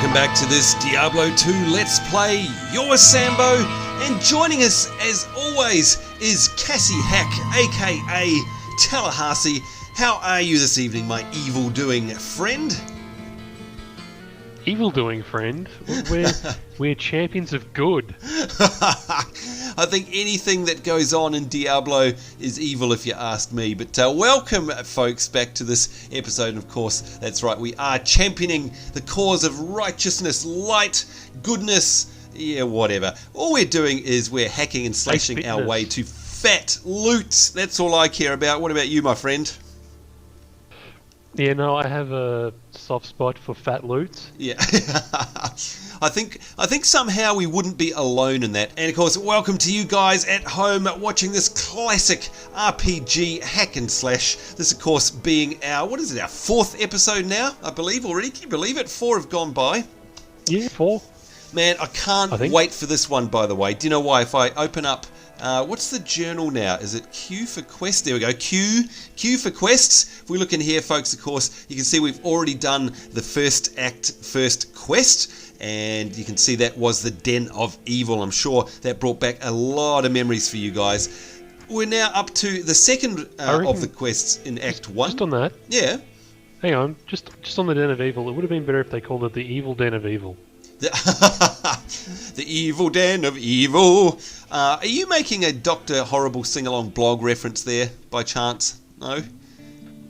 Welcome back to this Diablo 2 Let's Play. You're Sambo, and joining us as always is Cassie Hack, aka Tallahassee. How are you this evening, my evil-doing friend? Evil-doing friend? We're champions of good. I think anything that goes on in Diablo is evil if you ask me. But welcome, folks, back to this episode. And of course, that's right, we are championing the cause of righteousness, light, goodness, yeah, whatever. All we're doing is we're hacking and slashing our way to fat loot. That's all I care about. What about you, my friend? Yeah, no, I have a soft spot for fat loot. Yeah. I think somehow we wouldn't be alone in that. And of course, welcome to you guys at home watching this classic RPG hack and slash. This, of course, being our, what is it, our 4th episode now, I believe already. Can you believe it? 4 have gone by. Yeah, 4. Man, I can't wait for this one, by the way. Do you know why? If I open up, what's the journal now? Is it Q for Quest? There we go, Q for Quests. If we look in here, folks, of course, you can see we've already done the first act, first quest. And you can see that was the Den of Evil. I'm sure that brought back a lot of memories for you guys. We're now up to the second of the quests in Act 1. Just on that. Yeah. Hang on, just on the Den of Evil, it would have been better if they called it the Evil Den of Evil. The Evil Den of Evil. Are you making a Dr. Horrible sing-along blog reference there, by chance? No?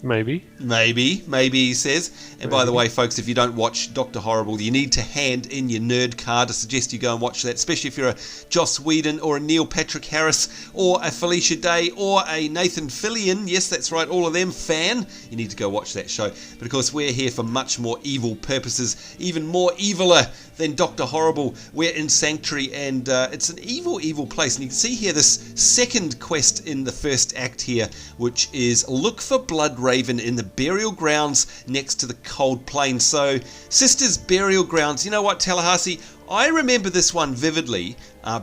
Maybe, he says. And by the way, folks, if you don't watch Dr. Horrible, you need to hand in your nerd card. I suggest you go and watch that, especially if you're a Joss Whedon or a Neil Patrick Harris or a Felicia Day or a Nathan Fillion, yes, that's right, all of them, fan. You need to go watch that show. But of course, we're here for much more evil purposes, even more eviler than Dr. Horrible. We're in Sanctuary, and it's an evil place. And you can see here this second quest in the first act here, which is look for Blood Raven in the burial grounds next to the cold plain. So, Sister's burial grounds. You know what, Tallahassee? I remember this one vividly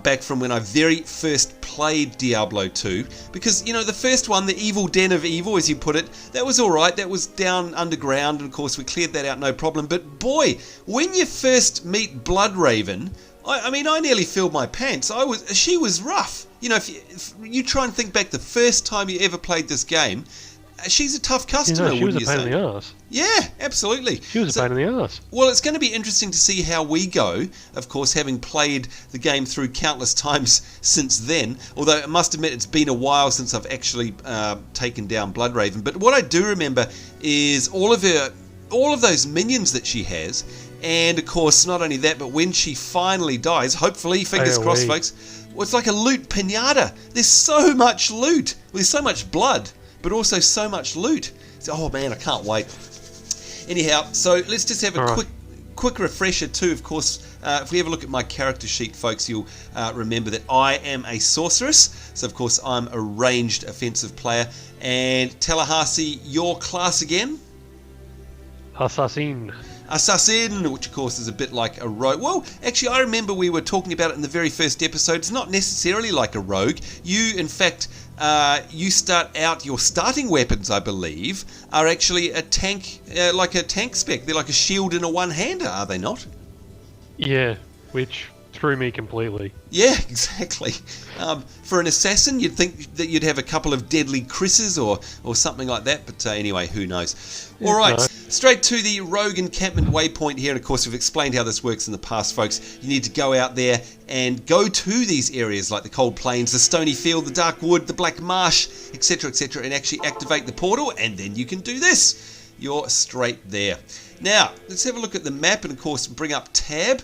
back from when I very first played Diablo 2, because, you know, the first one, the Evil Den of Evil, as you put it, that was alright. That was down underground, and of course we cleared that out no problem. But boy, when you first meet Blood Raven, I mean, I nearly filled my pants. She was rough. You know, if you try and think back the first time you ever played this game, she's a tough customer, she was a pain in the ass. Yeah, absolutely. She was a pain in the ass. Well, it's going to be interesting to see how we go, of course, having played the game through countless times since then. Although I must admit it's been a while since I've actually taken down Blood Raven. But what I do remember is all of those minions that she has. And of course, not only that, but when she finally dies, hopefully, fingers crossed, folks, well, it's like a loot pinata. There's so much loot. There's so much blood, but also so much loot. So, oh man, I can't wait. Anyhow, so let's just have a quick refresher too. Of course, if we have a look at my character sheet, folks, you'll remember that I am a sorceress. So of course, I'm a ranged offensive player. And Tallahassee, your class again? Assassin, which of course is a bit like a rogue. Well, actually, I remember we were talking about it in the very first episode. It's not necessarily like a rogue. You, in fact, you start out, your starting weapons, I believe, are actually a tank, like a tank spec. They're like a shield and a one-hander, are they not? Yeah, which threw me completely. Yeah, exactly. For an assassin, you'd think that you'd have a couple of deadly Chris's or something like that, but anyway, who knows. All right, straight to the rogue encampment waypoint here, and of course we've explained how this works in the past, folks. You need to go out there and go to these areas like the cold plains, the stony field, the dark wood, the black marsh, etc., and actually activate the portal, and then you can do this. You're straight there. Now, let's have a look at the map, and of course bring up tab.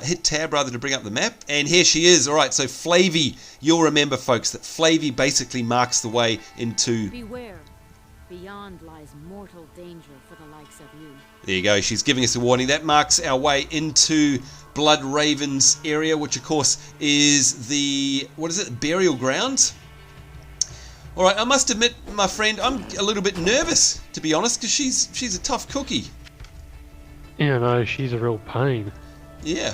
Hit tab rather to bring up the map, and here she is. Alright, so Flavie, you'll remember, folks, that Flavie basically marks the way into... Beware, beyond lies mortal danger for the likes of you. There you go, she's giving us a warning. That marks our way into Blood Raven's area, which of course is the, what is it, burial grounds? Alright, I must admit, my friend, I'm a little bit nervous, to be honest, because she's a tough cookie. Yeah, no, she's a real pain. Yeah.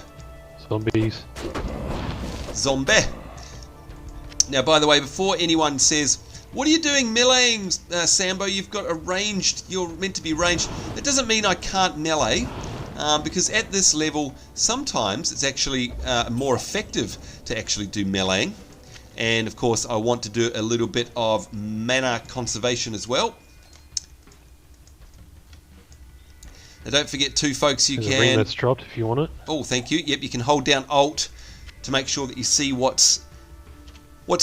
Zombies. Zombie. Now, by the way, before anyone says, what are you doing meleeing, Sambo? You've got a ranged, you're meant to be ranged. That doesn't mean I can't melee. because at this level, sometimes it's actually more effective to actually do meleeing. And of course, I want to do a little bit of mana conservation as well. Now don't forget too, folks, you There's can... a ring that's dropped if you want it. Oh, thank you. Yep, you can hold down Alt to make sure that you see what's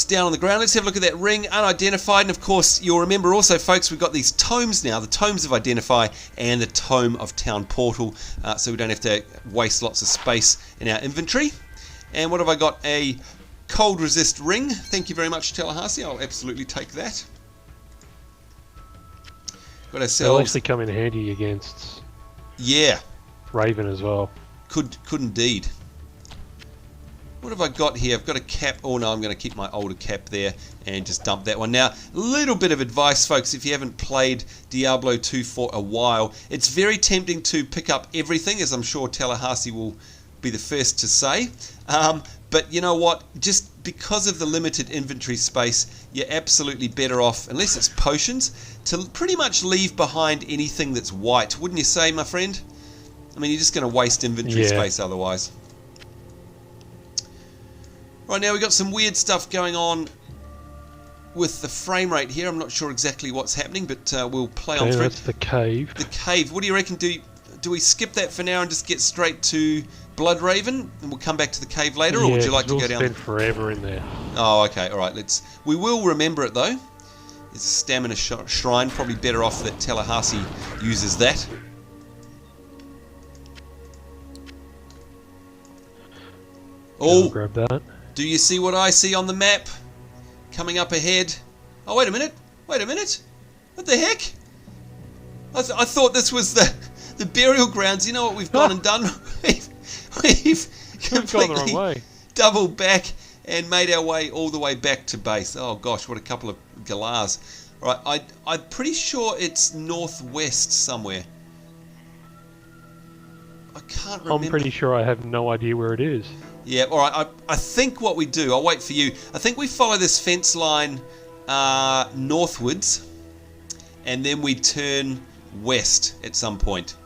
down on the ground. Let's have a look at that ring, unidentified. And of course, you'll remember also, folks, we've got these tomes now, the tomes of Identify and the tome of Town Portal, so we don't have to waste lots of space in our inventory. And what have I got? A cold resist ring. Thank you very much, Tallahassee. I'll absolutely take that. Got They'll ourselves... actually come in handy against Yeah, Raven as well. could indeed. What have I got here? I've got a cap. Oh no, I'm going to keep my older cap there and just dump that one. Now, a little bit of advice, folks, if you haven't played Diablo 2 for a while, it's very tempting to pick up everything, as I'm sure Tallahassee will be the first to say. But you know what? Just because of the limited inventory space, you're absolutely better off, unless it's potions, to pretty much leave behind anything that's white. Wouldn't you say, my friend? I mean, you're just going to waste inventory space otherwise. Right, now we've got some weird stuff going on with the frame rate here. I'm not sure exactly what's happening, but we'll play on through. That's the cave. The cave. What do you reckon? Do we skip that for now and just get straight to Bloodraven, and we'll come back to the cave later, or would you like to go down? Spend forever in there. Oh, okay. All right. We will remember it though. It's a stamina shrine. Probably better off that Tallahassee uses that. Oh, grab that. Do you see what I see on the map? Coming up ahead. Oh, wait a minute. Wait a minute. What the heck? I thought this was the burial grounds. You know what we've gone and done? We've completely gone the wrong way. Doubled back and made our way all the way back to base. Oh gosh, what a couple of galahs. Right, I'm pretty sure it's northwest somewhere. I can't remember. I'm pretty sure I have no idea where it is. Yeah, alright, I think what we do, I'll wait for you. I think we follow this fence line northwards, and then we turn west at some point.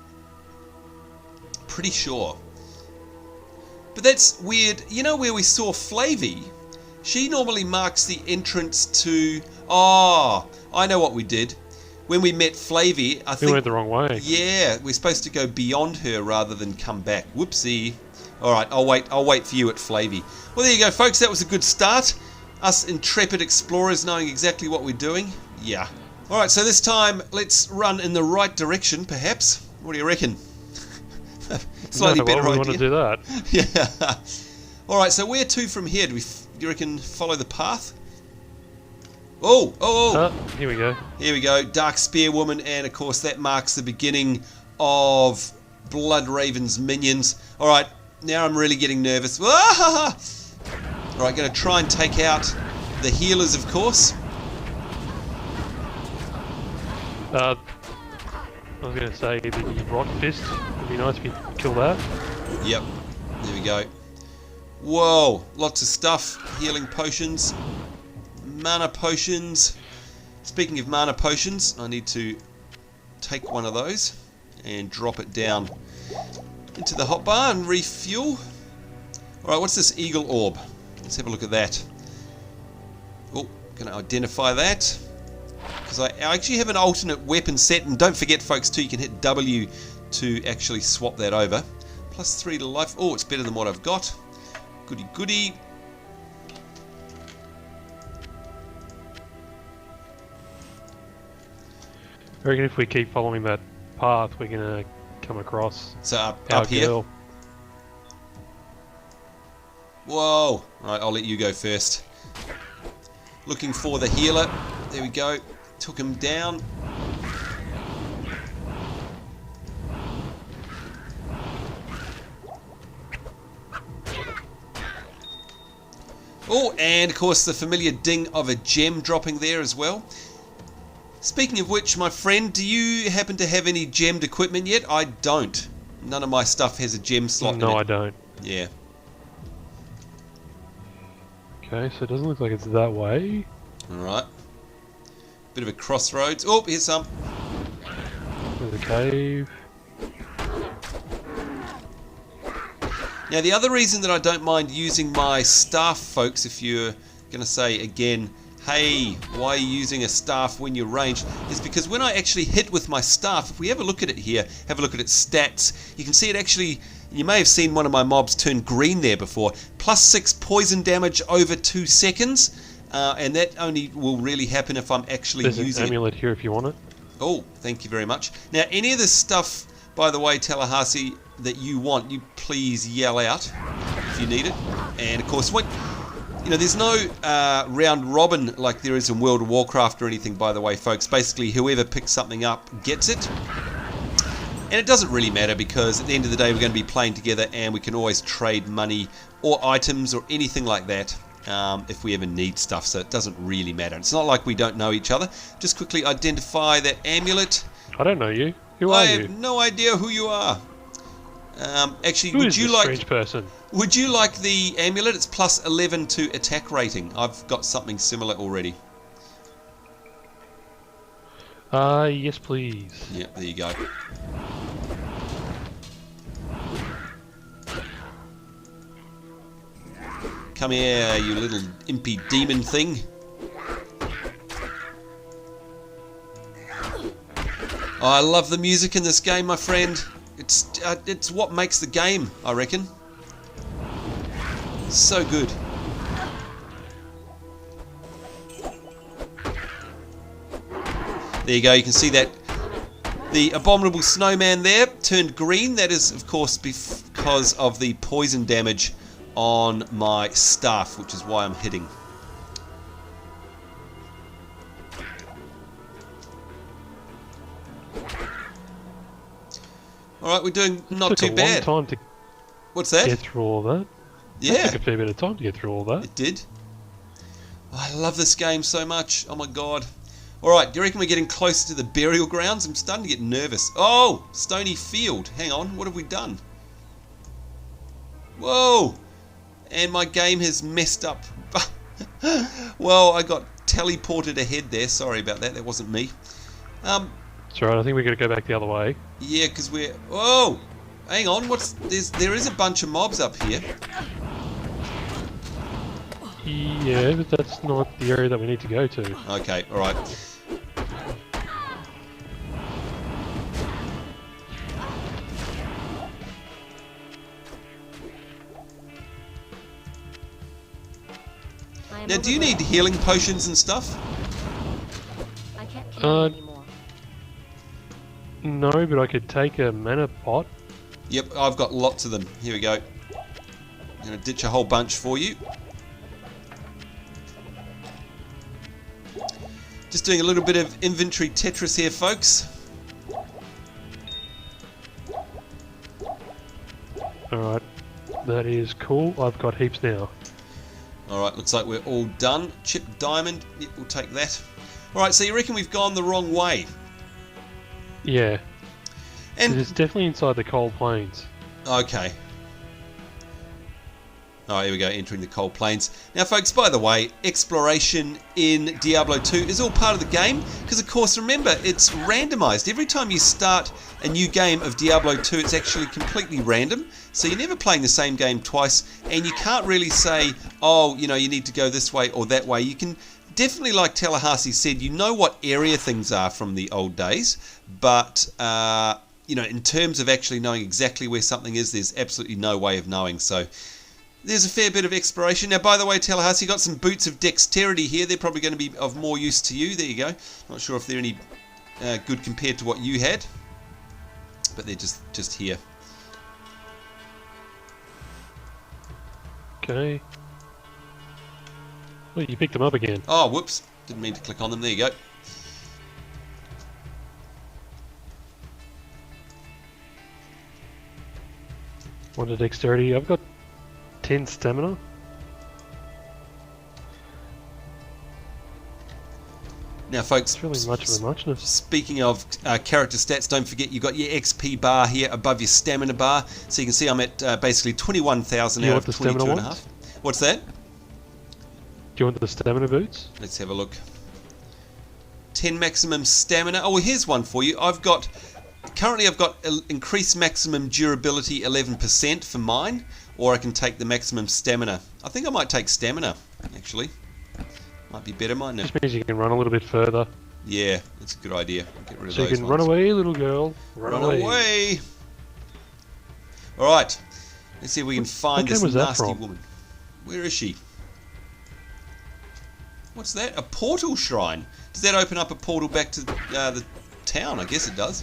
Pretty sure. But that's weird. You know where we saw Flavie? She normally marks the entrance to... Oh, I know what we did. When we met Flavie, I think... We went the wrong way. Yeah, we're supposed to go beyond her rather than come back. Whoopsie. Alright, I'll wait for you at Flavie. Well, there you go, folks. That was a good start. Us intrepid explorers knowing exactly what we're doing. Yeah. Alright, so this time, let's run in the right direction, perhaps. What do you reckon? Slightly better idea. We want to do that. Yeah. Alright, so where to from here? Do you reckon follow the path? Oh! Here we go. Here we go. Dark Spear Woman, and of course that marks the beginning of Bloodraven's minions. Alright, now I'm really getting nervous. Alright, going to try and take out the healers, of course. I was going to say the Rot Fist. Would be nice if you could kill that. Yep. There we go. Whoa, lots of stuff. Healing potions. Mana potions. Speaking of mana potions, I need to take one of those and drop it down into the hotbar and refuel. Alright, what's this eagle orb? Let's have a look at that. Oh, going to identify that. Because I actually have an alternate weapon set, and don't forget, folks, too, you can hit W to actually swap that over. +3 to life. Oh, it's better than what I've got. Goody goody. I reckon if we keep following that path, we're going to come across So up our here. girl. Whoa. Alright, I'll let you go first. Looking for the healer. There we go. Took him down. Oh, and of course the familiar ding of a gem dropping there as well. Speaking of which, my friend, do you happen to have any gemmed equipment yet? I don't. None of my stuff has a gem slot in it. No, I don't. Yeah. Okay, so it doesn't look like it's that way. Alright. Bit of a crossroads. Oh, here's some. There's a cave. Now, the other reason that I don't mind using my staff, folks, if you're going to say again, hey, why are you using a staff when you're ranged, is because when I actually hit with my staff, if we have a look at it here, have a look at its stats, you can see it actually, you may have seen one of my mobs turn green there before, +6 poison damage over 2 seconds, and that only will really happen if I'm actually using it. There's an amulet here if you want it. Oh, thank you very much. Now, any of this stuff, by the way, Tallahassee, that you want, you please yell out if you need it. And of course, there's no round robin like there is in World of Warcraft or anything, by the way, folks. Basically, whoever picks something up gets it. And it doesn't really matter because at the end of the day, we're going to be playing together and we can always trade money or items or anything like that if we ever need stuff. So it doesn't really matter. It's not like we don't know each other. Just quickly identify that amulet. I don't know you. Who are you? I have no idea who you are. Actually, Who would is you this like? strange person? Would you like the amulet? It's +11 to attack rating. I've got something similar already. Yes, please. Yeah, there you go. Come here, you little impy demon thing. Oh, I love the music in this game, my friend. It's what makes the game, I reckon. So good. There you go, you can see that the abominable snowman there turned green. That is, of course, because of the poison damage on my staff, which is why I'm hitting. Alright, we're doing not too bad. It took a long time to What's that? get through all that. Yeah. It took a fair bit of time to get through all that. It did. Oh, I love this game so much. Oh my god. Alright, do you reckon we're getting closer to the burial grounds? I'm starting to get nervous. Oh! Stony Field. Hang on, what have we done? Whoa! And my game has messed up. Well, I got teleported ahead there. Sorry about that. That wasn't me. It's alright, I think we're going to go back the other way. Yeah, because we're... Whoa! Hang on, there is a bunch of mobs up here. Yeah, but that's not the area that we need to go to. Okay, alright. Now, do you need healing potions and stuff? I can't carry anymore. No, but I could take a mana pot. Yep, I've got lots of them. Here we go. I'm going to ditch a whole bunch for you. Just doing a little bit of inventory Tetris here, folks. Alright, that is cool. I've got heaps now. Alright, looks like we're all done. Chip diamond, yep, we'll take that. Alright, so you reckon we've gone the wrong way? Yeah. And It's definitely inside the cold plains. okay. Oh, here we go, entering the cold plains. Now, folks, by the way, exploration in Diablo 2 is all part of the game, because, of course, remember, it's randomised. Every time you start a new game of Diablo 2, it's actually completely random, so you're never playing the same game twice, and you can't really say, oh, you know, you need to go this way or that way. You can definitely, like Tallahassee said, you know what area things are from the old days, but, you know, in terms of actually knowing exactly where something is, there's absolutely no way of knowing, so... There's a fair bit of exploration. Now, by the way, Tallahassee, got some boots of dexterity here. They're probably going to be of more use to you. There you go. Not sure if they're any good compared to what you had, but they're just here. Okay. Well, you picked them up again. Oh, whoops. Didn't mean to click on them. There you go. What a dexterity. I've got 10 stamina. Now, folks, It's really much of a muchness. speaking of character stats, don't forget you've got your XP bar here above your stamina bar. So you can see I'm at basically 21,000 You out want of the stamina 22 and a ones? half. What's that? Do you want the stamina boots? Let's have a look. 10 maximum stamina. Oh, well, here's one for you. Currently I've got increased maximum durability 11% for mine. or I can take the maximum stamina. I think I might take stamina, actually. Might be better, mightn't it? Just means you can run a little bit further. Yeah, that's a good idea. Get rid of So you those can ones. run away, little girl. Run away! Alright, let's see if we can find this nasty woman. Where is she? What's that? A portal shrine. Does that open up a portal back to the town? I guess it does.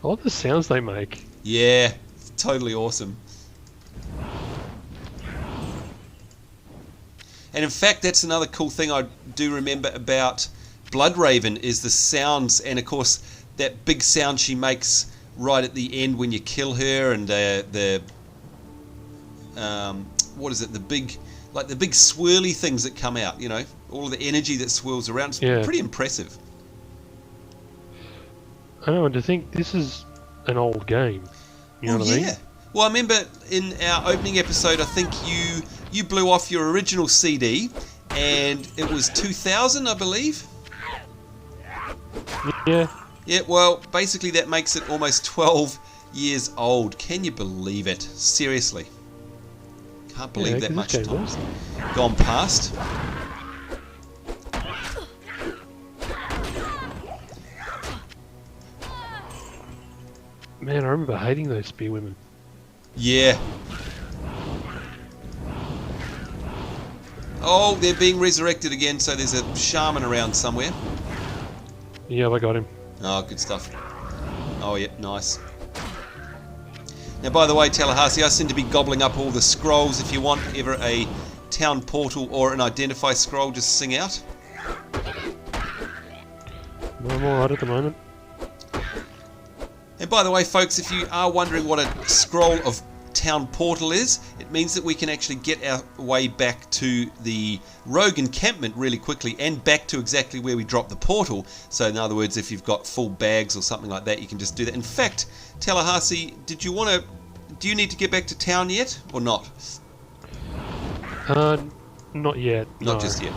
I love the sounds they make. Yeah, it's totally awesome. And in fact, that's another cool thing I do remember about Bloodraven is the sounds, and of course that big sound she makes right at the end when you kill her, and what is it? The big swirly things that come out. You know, all of the energy that swirls around. It's pretty impressive. I know, and to think this is an old game. You know what I mean? Well, I remember in our opening episode, I think you blew off your original CD, and it was 2000, I believe. Yeah. Yeah, well, basically that makes it almost 12 years old. Can you believe it? Seriously. Can't believe that much time's gone past. Man, I remember hating those spear women. Yeah. Oh, they're being resurrected again, so there's a shaman around somewhere. Yeah, I got him. Oh, good stuff. Oh, yeah, nice. Now, by the way, Tallahassee, I seem to be gobbling up all the scrolls. If you want ever a town portal or an identify scroll, just sing out. No, I'm alright at the moment. And by the way, folks, if you are wondering what a scroll of town portal is, it means that we can actually get our way back to the rogue encampment really quickly and back to exactly where we dropped the portal. So in other words, if you've got full bags or something like that, you can just do that. In fact, Tallahassee, do you need to get back to town yet or not? Not yet. Not just yet.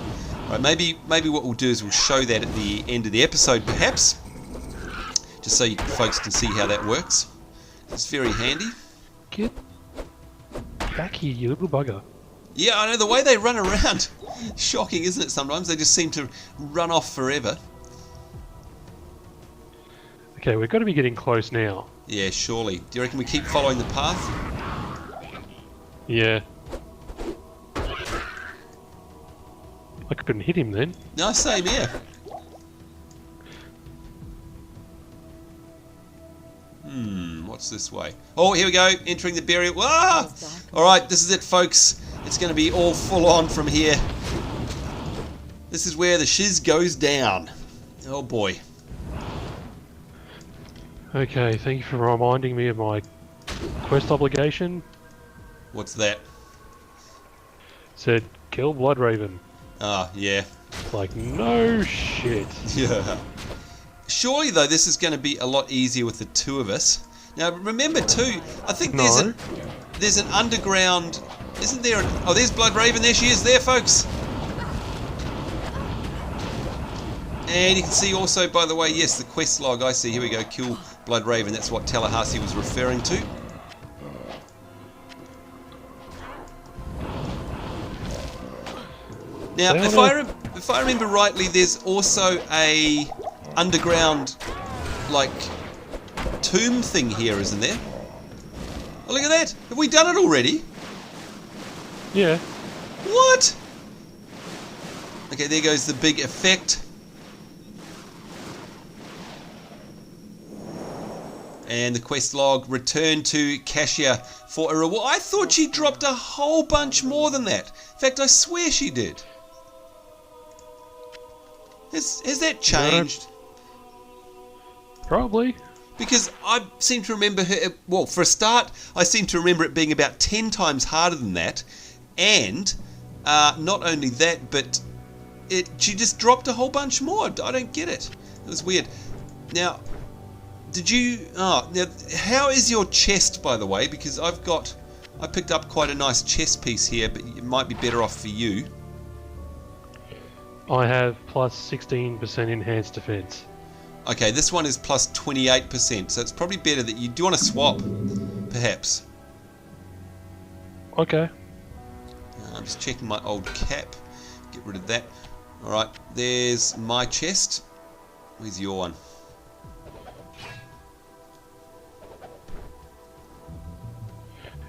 Right, maybe what we'll do is we'll show that at the end of the episode, perhaps, just so you folks can see how that works. It's very handy. Get back here, you little bugger. Yeah, I know, the way they run around. Shocking, isn't it, sometimes? They just seem to run off forever. Okay, we've got to be getting close now. Yeah, surely. Do you reckon we keep following the path? Yeah. I couldn't hit him then. No, same here. What's this way? Oh, here we go. Entering the burial. Ah! Alright, this is it, folks. It's going to be all full on from here. This is where the shiz goes down. Oh, boy. Okay, thank you for reminding me of my quest obligation. What's that? Said, kill Bloodraven. Ah, yeah. Like, no shit. Yeah. Surely, though, this is going to be a lot easier with the two of us. Now, remember, too, I think there's an underground... Isn't there an... Oh, there's Bloodraven. There she is there, folks. And you can see also, by the way, yes, the quest log I see. Here we go. Kill Bloodraven. That's what Tallahassee was referring to. Now, if I remember rightly, there's also a underground, like, tomb thing here, isn't there? Oh, look at that! Have we done it already? Yeah. What? Okay, there goes the big effect. And the quest log, return to Cassia for a reward. I thought she dropped a whole bunch more than that. In fact, I swear she did. Has that changed? Probably. Because I seem to remember her... Well, for a start, I seem to remember it being about 10 times harder than that. And not only that, but she just dropped a whole bunch more. I don't get it. It was weird. Now... Did you... Oh, now, how is your chest, by the way? Because I picked up quite a nice chest piece here, but it might be better off for you. I have plus 16% enhanced defense. Okay, this one is plus 28%, so it's probably better that you do want to swap, perhaps. Okay. I'm just checking my old cap. Get rid of that. Alright, there's my chest. Where's your one?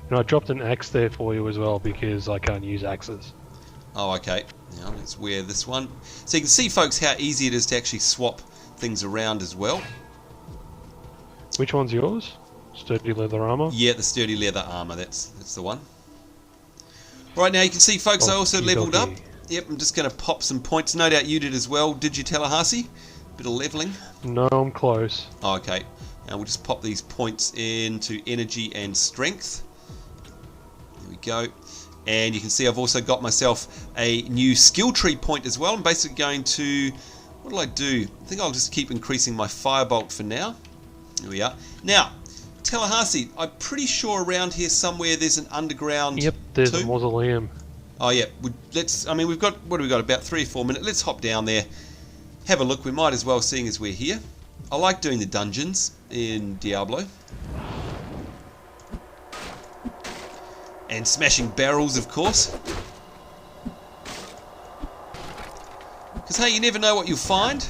And I dropped an axe there for you as well because I can't use axes. Oh, okay. Now let's wear this one. So you can see, folks, how easy it is to actually swap things around as well. Which one's yours? Sturdy leather armor? Yeah, the sturdy leather armor. That's the one. Right, now you can see, folks, I also leveled up. Yep, I'm just going to pop some points. No doubt you did as well. Did you, Tallahassee? Bit of leveling. No, I'm close. Oh, okay. Now we'll just pop these points into energy and strength. There we go. And you can see I've also got myself a new skill tree point as well. I'm basically going to... What will I do? I think I'll just keep increasing my firebolt for now. There we are. Now, Tallahassee, I'm pretty sure around here somewhere there's an underground... Yep, there's tomb. a mausoleum. Oh yeah, let's. I mean, we've got, what do we got? About 3 or 4 minutes. Let's hop down there, have a look. We might as well, seeing as we're here. I like doing the dungeons in Diablo, and smashing barrels, of course. Because hey, you never know what you'll find.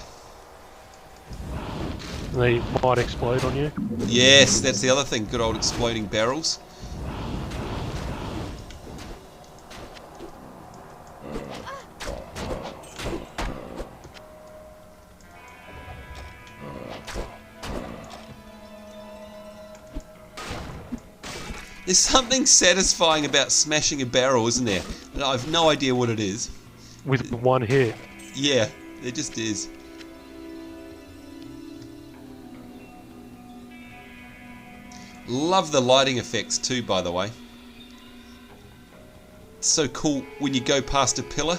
They might explode on you. Yes, that's the other thing. Good old exploding barrels. There's something satisfying about smashing a barrel, isn't there? And I've no idea what it is. With one hit. Yeah, there just is. Love the lighting effects too, by the way. It's so cool when you go past a pillar.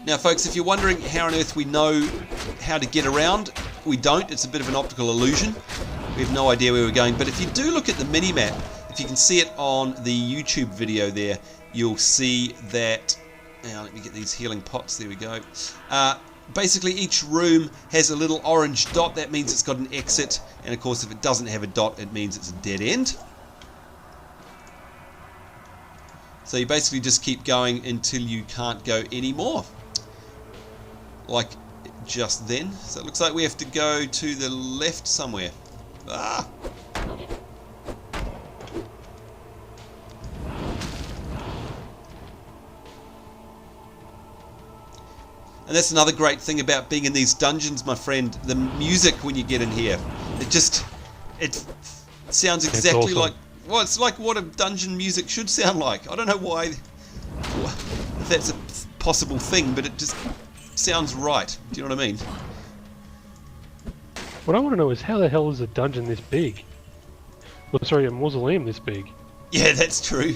Now, folks, if you're wondering how on earth we know how to get around, we don't. It's a bit of an optical illusion. We have no idea where we're going. But if you do look at the mini-map, if you can see it on the YouTube video there, you'll see that... Now, let me get these healing pots. There we go. Basically, each room has a little orange dot. That means it's got an exit. And, of course, if it doesn't have a dot, it means it's a dead end. So you basically just keep going until you can't go anymore. Like just then. So it looks like we have to go to the left somewhere. Ah! And that's another great thing about being in these dungeons, my friend. The music when you get in here. It sounds exactly awesome. like... Well, it's like what a dungeon music should sound like. I don't know why... If that's a possible thing, but it just... sounds right. Do you know what I mean? What I want to know is how the hell is a dungeon this big? Well, sorry, a mausoleum this big. Yeah, that's true.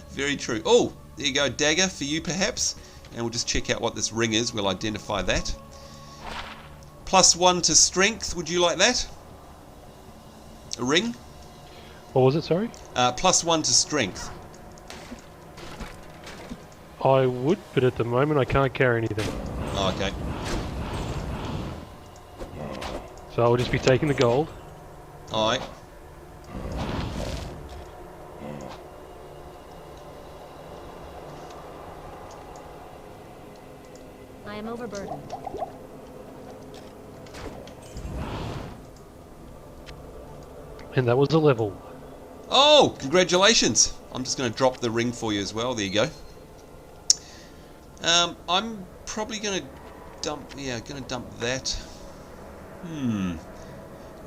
Very true. Oh, there you go. Dagger for you, perhaps. And we'll just check out what this ring is. We'll identify that. +1 to strength. Would you like that? A ring? What was it, sorry? +1 to strength. I would, but at the moment I can't carry anything. Oh, okay. So I'll just be taking the gold. Alright. I am overburdened. And that was a level. Oh, congratulations. I'm just going to drop the ring for you as well. There you go. I'm probably going to dump... Yeah, going to dump that.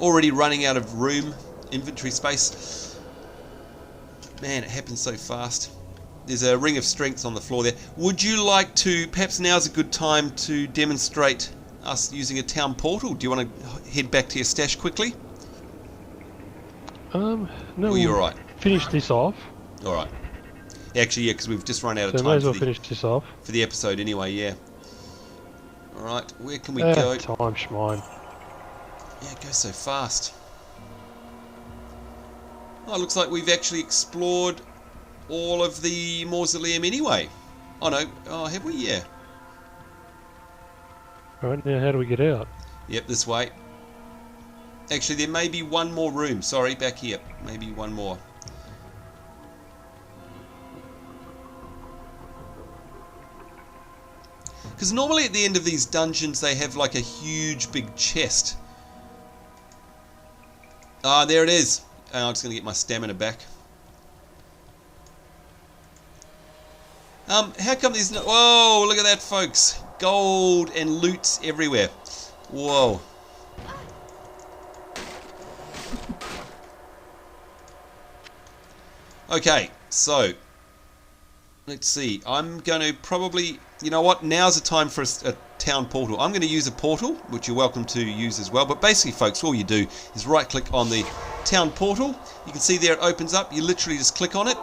Already running out of room. Inventory space. Man, it happens so fast. There's a ring of strength on the floor there. Would you like to... Perhaps now's a good time to demonstrate us using a town portal. Do you want to head back to your stash quickly? No, Or you're alright? Finish this off. Alright. Actually, yeah, because we've just run out of So time may as well finish this off. for the episode anyway, yeah. Alright, where can we go? Time schmine. Yeah, it goes so fast. Oh, looks like we've actually explored all of the mausoleum anyway. Oh no, oh have we? Yeah. Alright, now how do we get out? Yep, this way. Actually, there may be one more room. Sorry, back here. Maybe one more. Because normally at the end of these dungeons they have like a huge big chest. Ah, there it is. I'm just going to get my stamina back. How come there's no... Whoa, look at that, folks. Gold and loot everywhere. Whoa. Okay, so... Let's see. I'm going to probably... You know what? Now's the time for a town portal. I'm going to use a portal, which you're welcome to use as well. But basically, folks, all you do is right-click on the town portal. You can see there it opens up. You literally just click on it.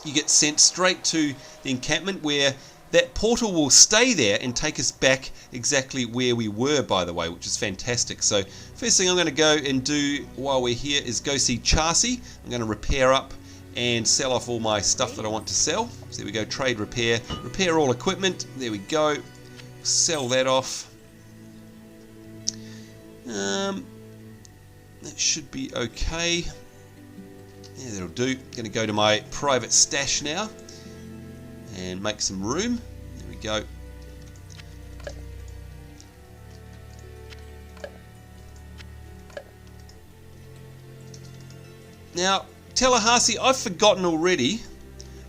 You get sent straight to the encampment where that portal will stay there and take us back exactly where we were, by the way, which is fantastic. So first thing I'm going to go and do while we're here is go see Chassi. I'm going to repair up and sell off all my stuff that I want to sell. So there we go, trade, repair all equipment. There we go. Sell that off. That should be okay. Yeah, that'll do. Going to go to my private stash now and make some room. There we go. Now, Tallahassee, I've forgotten already.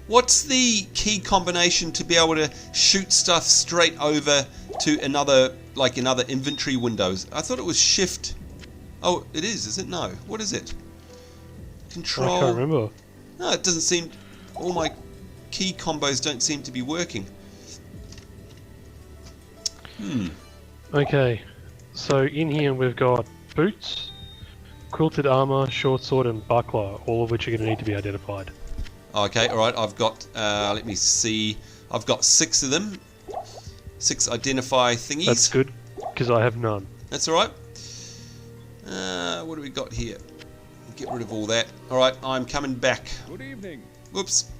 What's the key combination to be able to shoot stuff straight over to another, like another inventory windows? I thought it was shift. Oh, it is it? No. What is it? Control. I can't remember. No, it doesn't seem... All my key combos don't seem to be working. Okay, so in here we've got boots, quilted armor, short sword and buckler, all of which are going to need to be identified. Okay, alright, I've got, let me see, I've got 6 of them. 6 identify thingies. That's good, because I have none. That's alright. What do we got here? Get rid of all that. Alright, I'm coming back. Good evening. Whoops.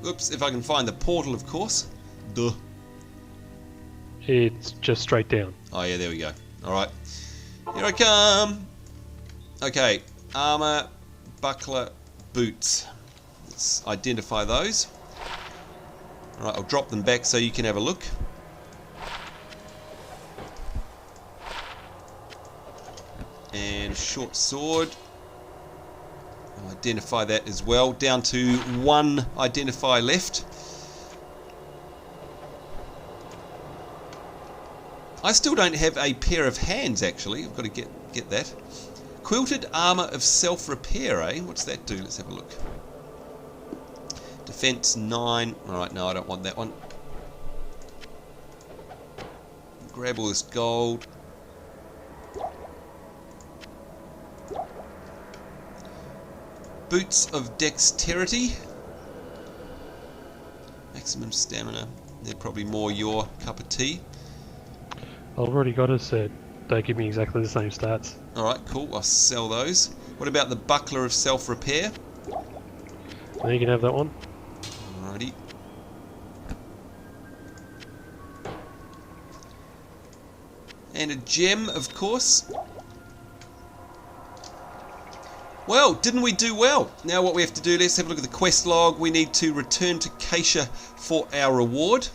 Oops, if I can find the portal, of course. Duh. It's just straight down. Oh yeah, there we go. Alright. Here I come. Okay, armor, buckler, boots. Let's identify those. Alright, I'll drop them back so you can have a look. And short sword. I'll identify that as well. Down to 1 identify left. I still don't have a pair of hands, actually. I've got to get that. Quilted armor of self-repair, eh? What's that do? Let's have a look. Defense 9. Alright, no, I don't want that one. Grab all this gold. Boots of dexterity. Maximum stamina. They're probably more your cup of tea. I've already got a set. They give me exactly the same stats. Alright, cool. I'll sell those. What about the buckler of self-repair? Then you can have that one. Alrighty. And a gem, of course. Well, didn't we do well? Now what we have to do, let's have a look at the quest log. We need to return to Keisha for our reward.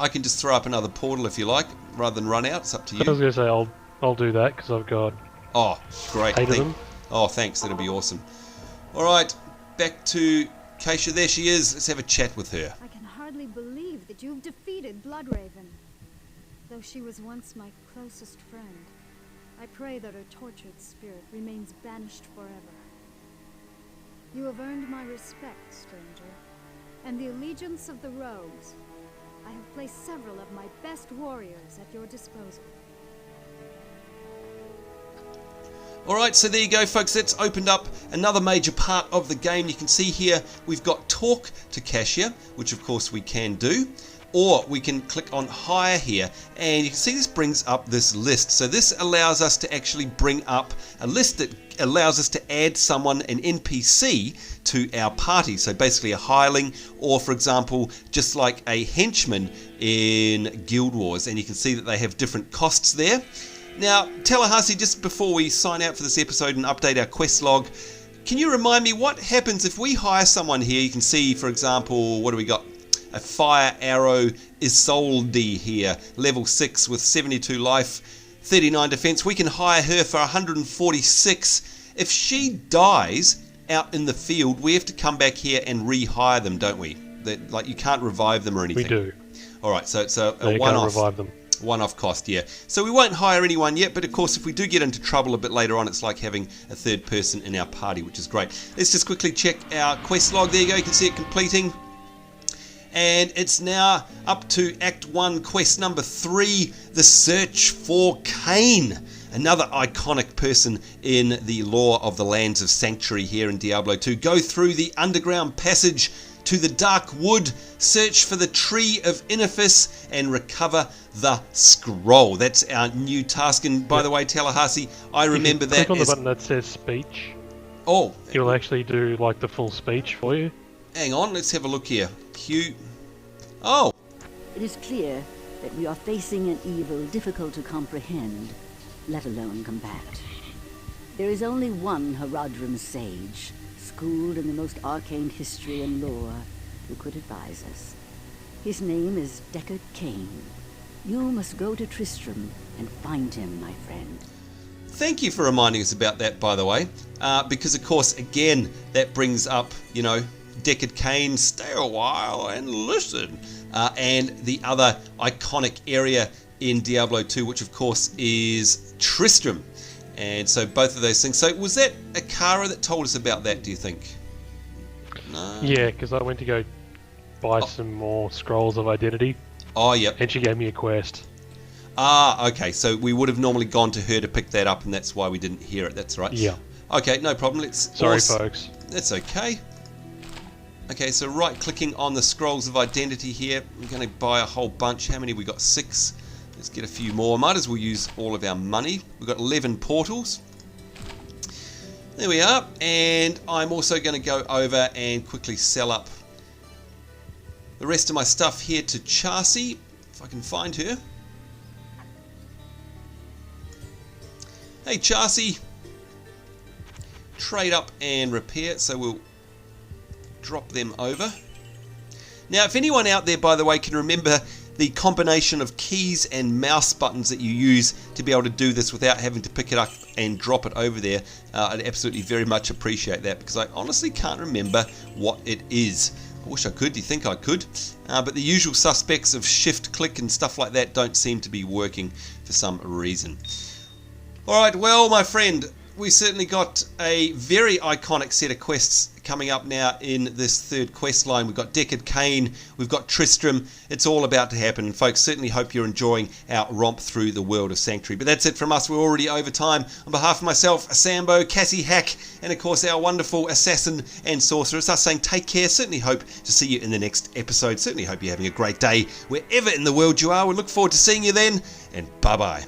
I can just throw up another portal if you like, rather than run out. It's up to you. I was going to say I'll do that because I've got Oh, great. 8 of them. Oh, thanks. That'll be awesome. Alright, back to Keisha. There she is. Let's have a chat with her. I can hardly believe that you've defeated Bloodraven. Though she was once my closest friend, I pray that her tortured spirit remains banished forever. You have earned my respect, stranger, and the allegiance of the rogues. I have placed several of my best warriors at your disposal. Alright, so there you go, folks. That's opened up another major part of the game. You can see here we've got talk to Cassia, which of course we can do. or we can click on hire here, and you can see this brings up this list. So this allows us to actually bring up a list that allows us to add someone, an NPC, to our party. So basically a hireling, or for example, just like a henchman in Guild Wars, and you can see that they have different costs there. Now, Tallahassee, just before we sign out for this episode and update our quest log, can you remind me what happens if we hire someone here? You can see, for example, what do we got? A fire arrow Isolde here, level 6 with 72 life, 39 defense. We can hire her for 146. If she dies out in the field, we have to come back here and rehire them, don't we? Like, you can't revive them or anything. We do. All right, so it's a you one-off. can't revive them. One-off cost, yeah. So we won't hire anyone yet, but of course if we do get into trouble a bit later on, it's like having a third person in our party, which is great. Let's just quickly check our quest log. There you go, you can see it completing. And it's now up to Act 1, quest number 3, the search for Cain. Another iconic person in the lore of the lands of Sanctuary here in Diablo 2. Go through the underground passage to the dark wood, search for the tree of Inifis, and recover the scroll. That's our new task. And by the way, Tallahassee, I remember that. Click on the button that says speech. Oh, It'll actually do like the full speech for you. hang on, let's have a look here. Q. Oh, It is clear that we are facing an evil difficult to comprehend, let alone combat. There is only one Horadrim Sage, schooled in the most arcane history and lore, who could advise us. His name is Deckard Cain. You must go to Tristram and find him, my friend. thank you for reminding us about that, by the way. Because, of course, again, that brings up, you know, Deckard Cain, stay a while and listen. And the other iconic area in Diablo 2, which, of course, is Tristram. And so both of those things. So was that Akara that told us about that, do you think? No. Yeah, because I went to go buy some more scrolls of identity, Oh, yep. and she gave me a quest. Ah, okay. So we would have normally gone to her to pick that up, and that's why we didn't hear it. That's right. Yeah. Okay, no problem. Let's. Sorry, folks. That's okay. Okay, so right-clicking on the scrolls of identity here. We're going to buy a whole bunch. How many? We got 6. Let's get a few more. Might as well use all of our money. We've got 11 portals. There we are. And I'm also going to go over and quickly sell up the rest of my stuff here to Chasey, if I can find her. Hey, Chasey. Trade up and repair. So we'll drop them over. Now, if anyone out there, by the way, can remember the combination of keys and mouse buttons that you use to be able to do this without having to pick it up and drop it over there, I'd absolutely very much appreciate that, because I honestly can't remember what it is. I wish I could. Do you think I could? But the usual suspects of shift click and stuff like that don't seem to be working for some reason. Alright, well, my friend, we certainly got a very iconic set of quests coming up now in this third quest line. We've got Deckard Cain, we've got Tristram. It's all about to happen. And folks, certainly hope you're enjoying our romp through the world of Sanctuary. But that's it from us. We're already over time. On behalf of myself, Sambo, Cassie Hack, and of course our wonderful assassin and sorcerer, it's us saying take care. Certainly hope to see you in the next episode. Certainly hope you're having a great day wherever in the world you are. We look forward to seeing you then, and bye-bye.